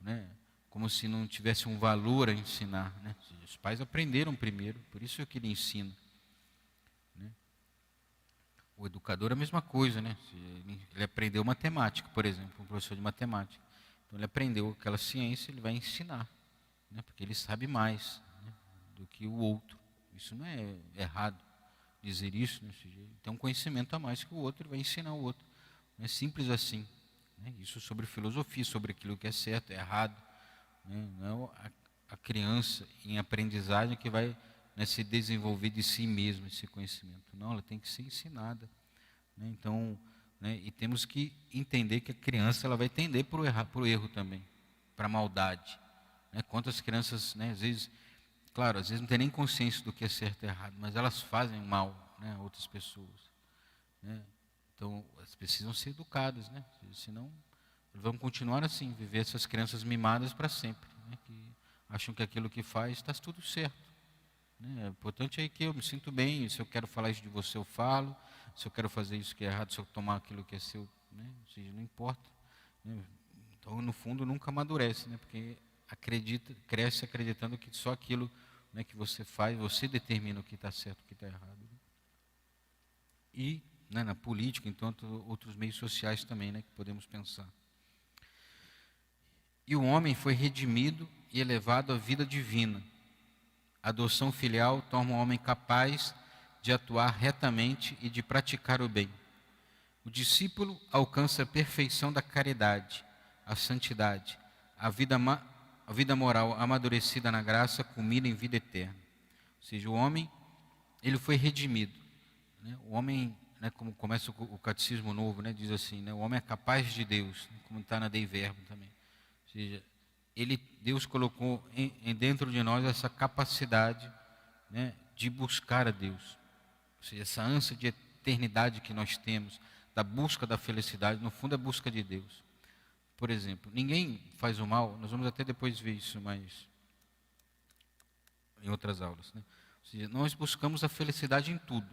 né? Como se não tivesse um valor a ensinar. Né? Ou seja, os pais aprenderam primeiro, por isso é que ele ensina. Né? O educador é a mesma coisa, né? Ele aprendeu matemática, por exemplo, um professor de matemática. Então, ele aprendeu aquela ciência, ele vai ensinar, né, porque ele sabe mais, né, do que o outro. Isso não é errado dizer isso, né, ele tem um conhecimento a mais que o outro, ele vai ensinar o outro. Não é simples assim. Né, isso sobre filosofia, sobre aquilo que é certo, é errado. Né, não é a criança em aprendizagem que vai, né, se desenvolver de si mesma esse conhecimento. Não, ela tem que ser ensinada. Né, então, né, e temos que entender que a criança ela vai tender para o erro também, para a maldade. Né? Quantas crianças, né, às vezes não tem nem consciência do que é certo e errado, mas elas fazem mal, né, a outras pessoas. Né? Então, elas precisam ser educadas, né? Senão vão continuar assim, viver essas crianças mimadas para sempre, né? Que acham que aquilo que faz está tudo certo. Né? O importante é que eu me sinto bem, se eu quero falar isso de você, eu falo. Se eu quero fazer isso que é errado, se eu tomar aquilo que é seu, né? Ou seja, não importa. Né? Então, no fundo, nunca amadurece, né? Porque cresce acreditando que só aquilo, né, que você faz, você determina o que está certo e o que está errado. Né? E, né, na política, então, outros meios sociais também, né, que podemos pensar. E o homem foi redimido e elevado à vida divina. A adoção filial torna o homem capaz de atuar retamente e de praticar o bem. O discípulo alcança a perfeição da caridade, a santidade, a vida moral amadurecida na graça culmina em vida eterna. Ou seja, o homem, ele foi redimido. Né? O homem, né, como começa o Catecismo Novo, né, diz assim, né, o homem é capaz de Deus, né, como está na Dei Verbo também. Ou seja, Deus colocou dentro de nós essa capacidade, né, de buscar a Deus. Ou seja, essa ânsia de eternidade que nós temos, da busca da felicidade, no fundo é busca de Deus. Por exemplo, ninguém faz o mal, nós vamos até depois ver isso mais em outras aulas. Né? Ou seja, nós buscamos a felicidade em tudo.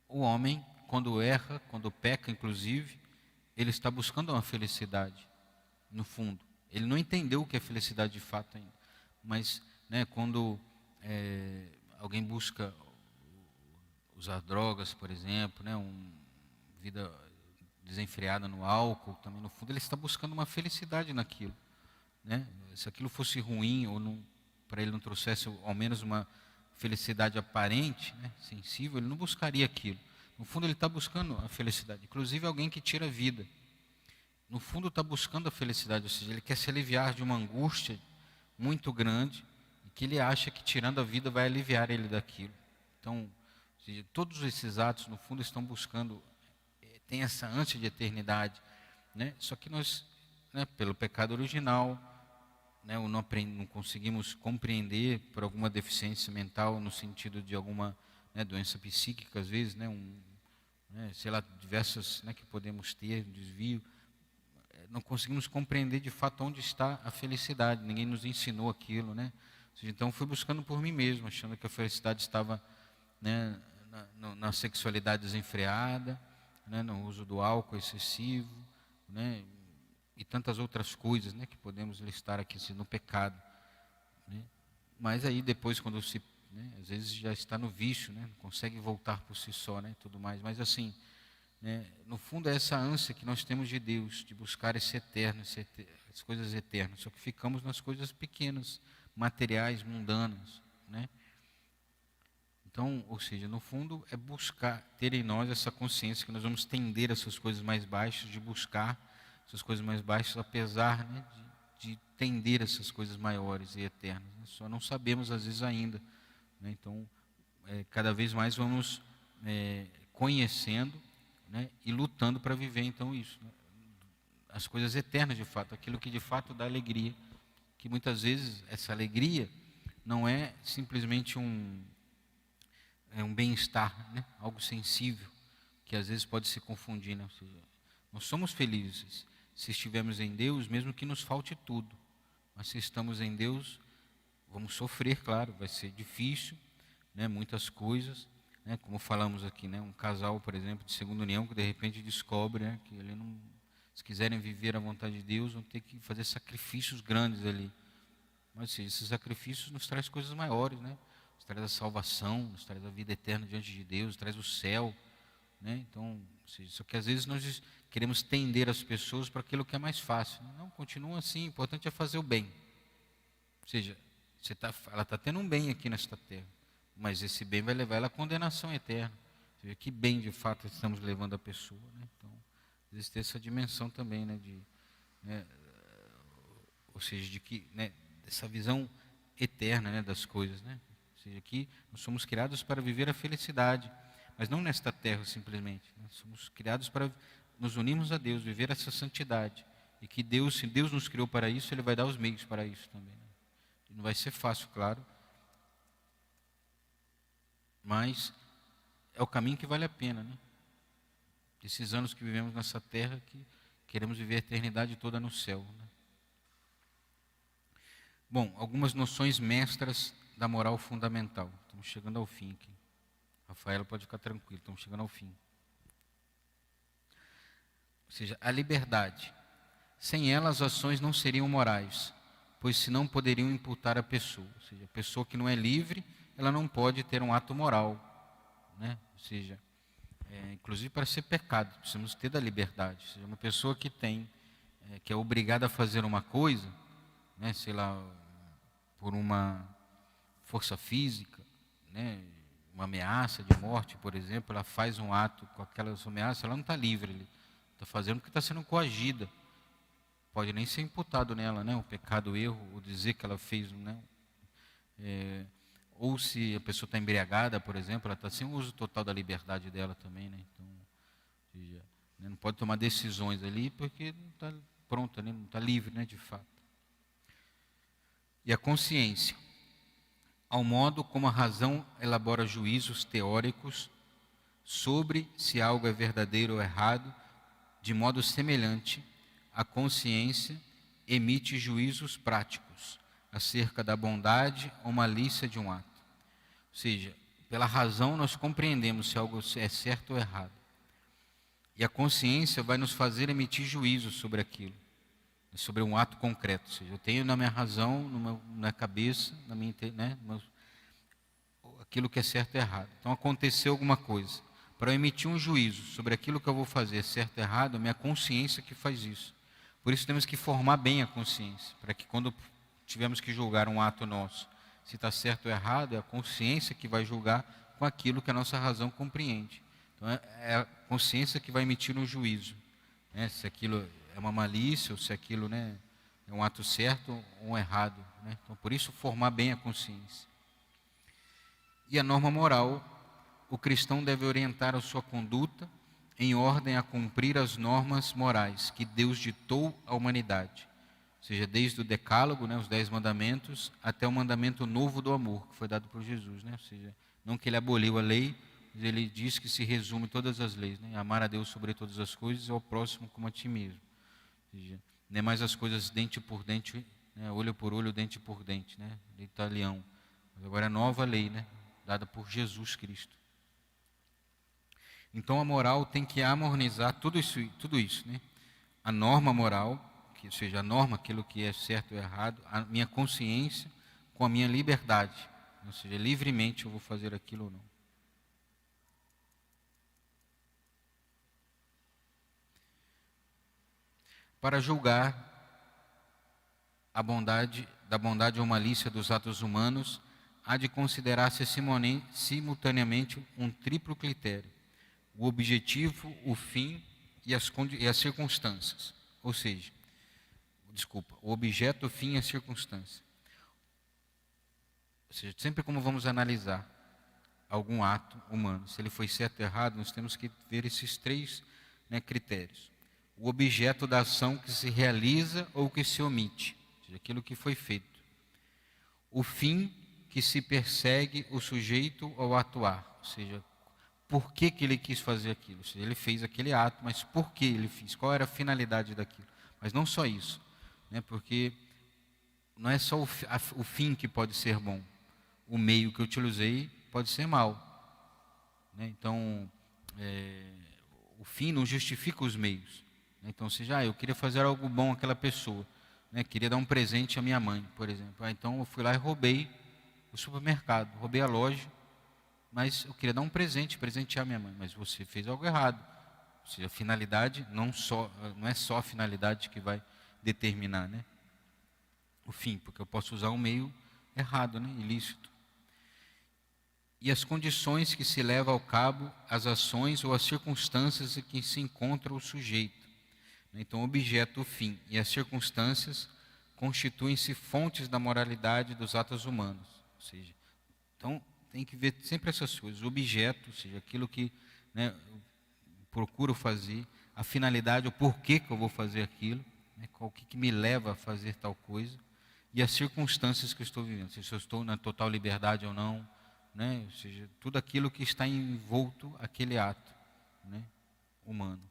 O homem, quando erra, quando peca, inclusive, ele está buscando uma felicidade, no fundo. Ele não entendeu o que é felicidade de fato ainda. Mas, né, quando alguém busca usar drogas, por exemplo, né, vida desenfreada no álcool, também no fundo ele está buscando uma felicidade naquilo. Né? Se aquilo fosse ruim ou para ele não trouxesse ao menos uma felicidade aparente, né, sensível, ele não buscaria aquilo. No fundo ele está buscando a felicidade. Inclusive alguém que tira a vida, no fundo está buscando a felicidade, ou seja, ele quer se aliviar de uma angústia muito grande, e que ele acha que tirando a vida vai aliviar ele daquilo. Então, ou seja, todos esses atos, no fundo, estão buscando, tem essa ânsia de eternidade. Né? Só que nós, né, pelo pecado original, né, não conseguimos compreender por alguma deficiência mental, no sentido de alguma, né, doença psíquica, às vezes, né, sei lá, diversas, né, que podemos ter, desvio. Não conseguimos compreender de fato onde está a felicidade, ninguém nos ensinou aquilo, né? Ou seja, então fui buscando por mim mesmo, achando que a felicidade estava, né, na sexualidade desenfreada, né, no uso do álcool excessivo, né, e tantas outras coisas, né, que podemos listar aqui, assim, no pecado. Né? Mas aí depois, quando né, às vezes já está no vício, né, não consegue voltar por si só, né, tudo mais. Mas assim, né, no fundo é essa ânsia que nós temos de Deus, de buscar esse eterno, as coisas eternas. Só que ficamos nas coisas pequenas, materiais, mundanas, né? Então, ou seja, no fundo é buscar, ter em nós essa consciência que nós vamos tender a essas coisas mais baixas, de buscar essas coisas mais baixas, apesar, né, de tender a essas coisas maiores e eternas. Né? Só não sabemos às vezes ainda. Né? Então, cada vez mais vamos conhecendo, né, e lutando para viver então isso. Né? As coisas eternas de fato, aquilo que de fato dá alegria. Que muitas vezes essa alegria não é simplesmente um bem-estar, né? Algo sensível, que às vezes pode se confundir. Né? Ou seja, nós somos felizes se estivermos em Deus, mesmo que nos falte tudo. Mas se estamos em Deus, vamos sofrer, claro, vai ser difícil, né? Muitas coisas, né? Como falamos aqui, né? Um casal, por exemplo, de segunda união, que de repente descobre, né, que ele não, se quiserem viver a vontade de Deus, vão ter que fazer sacrifícios grandes ali. Mas seja, esses sacrifícios nos traz coisas maiores, né? Nos traz a salvação, nos traz a vida eterna diante de Deus, nos traz o céu, né? Então, seja, só que às vezes nós queremos tender as pessoas para aquilo que é mais fácil. Não, continua assim, o importante é fazer o bem. Ou seja, ela está tendo um bem aqui nesta terra, mas esse bem vai levar ela à condenação eterna. Ou seja, que bem de fato estamos levando a pessoa, né? Então, existe essa dimensão também, né, né, ou seja, de que, né, essa visão eterna, né, das coisas, né? Ou seja, que nós somos criados para viver a felicidade, mas não nesta terra simplesmente. Né? Somos criados para nos unirmos a Deus, viver essa santidade. E que Deus, se Deus nos criou para isso, Ele vai dar os meios para isso também. Né? E não vai ser fácil, claro, mas é o caminho que vale a pena, né? Esses anos que vivemos nessa terra, que queremos viver a eternidade toda no céu. Né? Bom, algumas noções mestras da moral fundamental. Estamos chegando ao fim aqui. Rafaela pode ficar tranquilo, estamos chegando ao fim. Ou seja, a liberdade. Sem ela as ações não seriam morais, pois senão poderiam imputar a pessoa. Ou seja, a pessoa que não é livre, ela não pode ter um ato moral. Né? Ou seja, inclusive para ser pecado, precisamos ter da liberdade. Ou seja, uma pessoa que que é obrigada a fazer uma coisa, né, sei lá, por uma força física, né, uma ameaça de morte, por exemplo, ela faz um ato com aquelas ameaças, ela não está livre, ele está fazendo porque está sendo coagida. Pode nem ser imputado nela, né, o pecado, o erro, o dizer que ela fez, né, ou se a pessoa está embriagada, por exemplo, ela está sem o uso total da liberdade dela também, né? Então, não pode tomar decisões ali porque não está pronta, né? Não está livre, né, de fato. E a consciência, ao modo como a razão elabora juízos teóricos sobre se algo é verdadeiro ou errado, de modo semelhante, a consciência emite juízos práticos acerca da bondade ou malícia de um ato. Ou seja, pela razão nós compreendemos se algo é certo ou errado. E a consciência vai nos fazer emitir juízos sobre aquilo, sobre um ato concreto. Ou seja, eu tenho na minha razão, na cabeça, na minha, né, aquilo que é certo e errado. Então aconteceu alguma coisa. Para eu emitir um juízo sobre aquilo que eu vou fazer, certo ou errado, é a minha consciência que faz isso. Por isso temos que formar bem a consciência, para que quando tivermos que julgar um ato nosso, se está certo ou errado, é a consciência que vai julgar com aquilo que a nossa razão compreende. Então é a consciência que vai emitir um juízo, né? Se aquilo é uma malícia ou se aquilo, né, é um ato certo ou um errado, né? Então por isso formar bem a consciência. E a norma moral, o cristão deve orientar a sua conduta em ordem a cumprir as normas morais que Deus ditou à humanidade. Ou seja, desde o decálogo, né, os 10 mandamentos, até o mandamento novo do amor, que foi dado por Jesus. Né? Ou seja, não que ele aboliu a lei, mas ele diz que se resume todas as leis. Né? Amar a Deus sobre todas as coisas e ao próximo como a ti mesmo. Ou seja, não é mais as coisas dente por dente, né, olho por olho, dente por dente. Né? Lei italiano. Mas agora é nova lei, né, dada por Jesus Cristo. Então a moral tem que harmonizar tudo isso, né? A norma moral, ou seja, a norma, aquilo que é certo ou errado, a minha consciência com a minha liberdade, ou seja, livremente eu vou fazer aquilo ou não. Para julgar da bondade ou malícia dos atos humanos, há de considerar-se simultaneamente um triplo critério: o objetivo, o fim e as circunstâncias. Ou seja, o objeto, o fim e a circunstância. Ou seja, sempre como vamos analisar algum ato humano, se ele foi certo ou errado, nós temos que ver esses 3, né, critérios. O objeto da ação que se realiza ou que se omite, ou seja, aquilo que foi feito. O fim que se persegue o sujeito ao atuar, ou seja, por que ele quis fazer aquilo. Ou seja, ele fez aquele ato, mas por que ele fez? Qual era a finalidade daquilo? Mas não só isso, né? Porque não é só o fim que pode ser bom. O meio que eu utilizei pode ser mau. Né? Então, o fim não justifica os meios. Né? Então, seja, eu queria fazer algo bom àquela pessoa. Né? Queria dar um presente à minha mãe, por exemplo. Então, eu fui lá e roubei o supermercado, roubei a loja. Mas eu queria dar um presentear minha mãe, mas você fez algo errado. Ou seja, a finalidade não é só a finalidade que vai determinar, né, o fim, porque eu posso usar um meio errado, né, ilícito. E as condições que se levam ao cabo, as ações ou as circunstâncias em que se encontra o sujeito. Então, o objeto, o fim e as circunstâncias constituem-se fontes da moralidade dos atos humanos. Ou seja, então, tem que ver sempre essas coisas, o objeto, ou seja, aquilo que, né, eu procuro fazer, a finalidade, o porquê que eu vou fazer aquilo, né, o que me leva a fazer tal coisa, e as circunstâncias que eu estou vivendo, se eu estou na total liberdade ou não, né, ou seja, tudo aquilo que está envolto aquele ato, né, humano.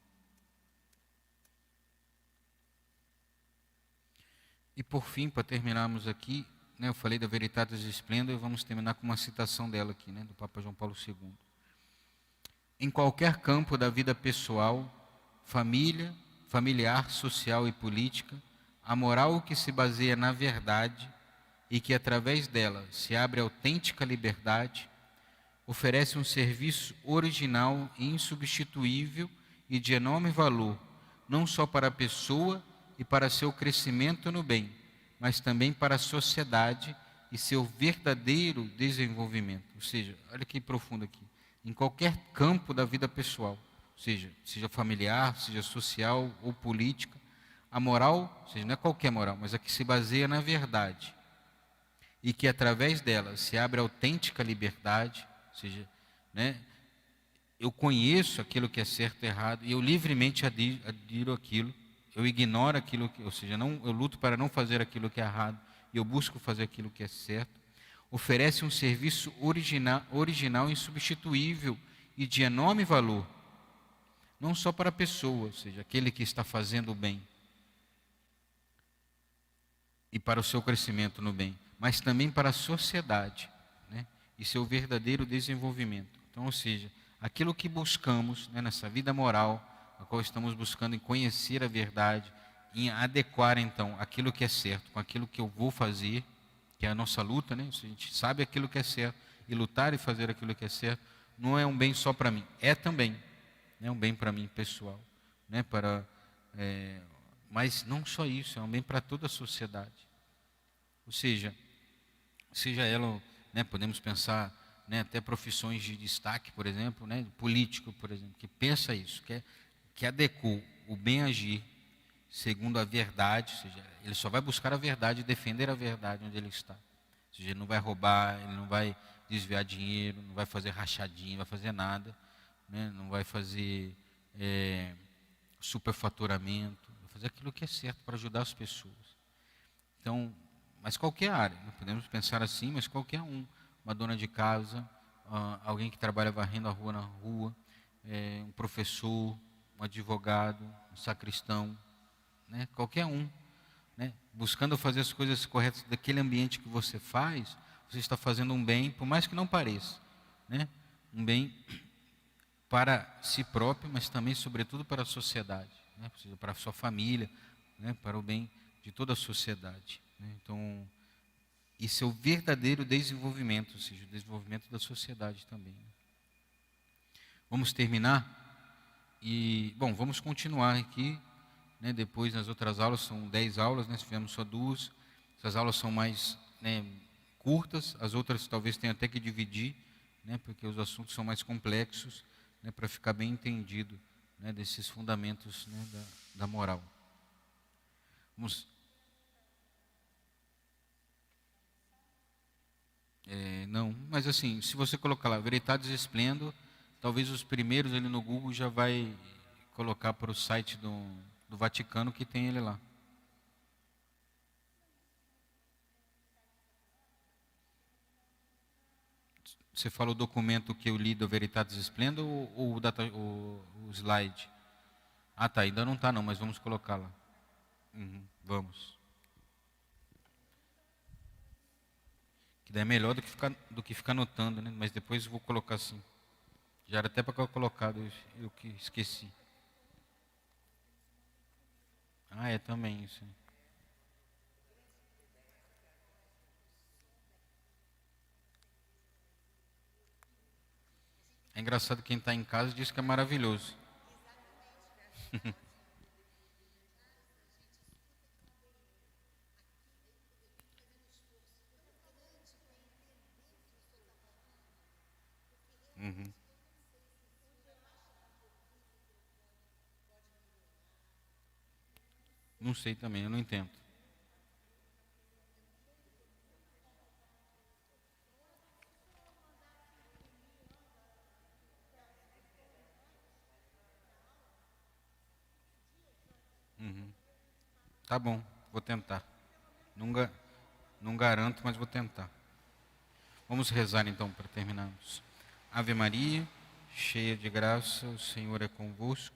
E por fim, para terminarmos aqui, eu falei da Veritatis Splendor e vamos terminar com uma citação dela aqui, né, do Papa João Paulo II. Em qualquer campo da vida pessoal, familiar, social e política, a moral que se baseia na verdade e que através dela se abre autêntica liberdade, oferece um serviço original e insubstituível e de enorme valor, não só para a pessoa e para seu crescimento no bem, mas também para a sociedade e seu verdadeiro desenvolvimento. Ou seja, olha que profundo aqui. Em qualquer campo da vida pessoal, ou seja familiar, seja social ou política, a moral, ou seja, não é qualquer moral, mas a que se baseia na verdade e que através dela se abre a autêntica liberdade, ou seja, né, eu conheço aquilo que é certo e errado, e eu livremente adiro aquilo, eu ignoro aquilo que, ou seja, eu luto para não fazer aquilo que é errado, e eu busco fazer aquilo que é certo. Oferece um serviço original e insubstituível e de enorme valor, não só para a pessoa, ou seja, aquele que está fazendo o bem, e para o seu crescimento no bem, mas também para a sociedade, né, e seu verdadeiro desenvolvimento. Então, ou seja, aquilo que buscamos, né, nessa vida moral, a qual estamos buscando em conhecer a verdade, em adequar então aquilo que é certo com aquilo que eu vou fazer, que é a nossa luta, né? Se a gente sabe aquilo que é certo e lutar e fazer aquilo que é certo, não é um bem só para mim, é também, né, um bem para mim pessoal, né, mas não só isso, é um bem para toda a sociedade. Ou seja ela, né, podemos pensar, né, até profissões de destaque, por exemplo, né, político, por exemplo, que pensa isso, que adequa o bem agir segundo a verdade, ou seja, ele só vai buscar a verdade e defender a verdade onde ele está. Ou seja, ele não vai roubar, ele não vai desviar dinheiro, não vai fazer rachadinha, não vai fazer nada, né, não vai fazer superfaturamento, vai fazer aquilo que é certo para ajudar as pessoas. Então, mas qualquer área, né, podemos pensar assim, mas qualquer uma dona de casa, alguém que trabalha varrendo a rua na rua, um professor, um advogado, um sacristão, né, qualquer um, né, buscando fazer as coisas corretas daquele ambiente que você faz, você está fazendo um bem, por mais que não pareça, né, um bem para si próprio, mas também, sobretudo, para a sociedade, né, ou seja, para a sua família, né, para o bem de toda a sociedade, né. Então, isso é o verdadeiro desenvolvimento, ou seja, o desenvolvimento da sociedade também. Vamos terminar e, bom, vamos continuar aqui, né, depois nas outras aulas, são 10 aulas, né, tivemos só 2, essas aulas são mais, né, curtas, as outras talvez tenha até que dividir, né, porque os assuntos são mais complexos, né, para ficar bem entendido, né, desses fundamentos, né, da moral. Vamos... não, mas assim, se você colocar lá, Veritatis Splendor, talvez os primeiros ali no Google já vai colocar para o site do Vaticano que tem ele lá. Você fala o documento que eu li do Veritatis Splendor ou o slide? Ah, tá, ainda não está não, mas vamos colocar lá. Vamos. Que daí é melhor do que ficar anotando, né? Mas depois eu vou colocar assim. Já era até para colocar, eu que esqueci. Ah, é também isso. É engraçado, quem está em casa diz que é maravilhoso. Não sei também, eu não entendo. Tá bom, vou tentar. Não garanto, mas vou tentar. Vamos rezar então para terminarmos. Ave Maria, cheia de graça, o Senhor é convosco.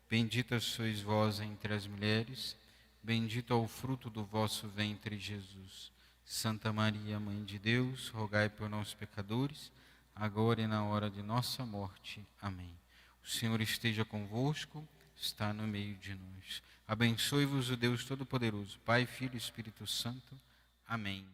Bendita sois vós entre as mulheres, bendito é o fruto do vosso ventre, Jesus. Santa Maria, Mãe de Deus, rogai por nós pecadores, agora e na hora de nossa morte. Amém. O Senhor esteja convosco, está no meio de nós. Abençoe-vos o Deus Todo-Poderoso, Pai, Filho e Espírito Santo. Amém.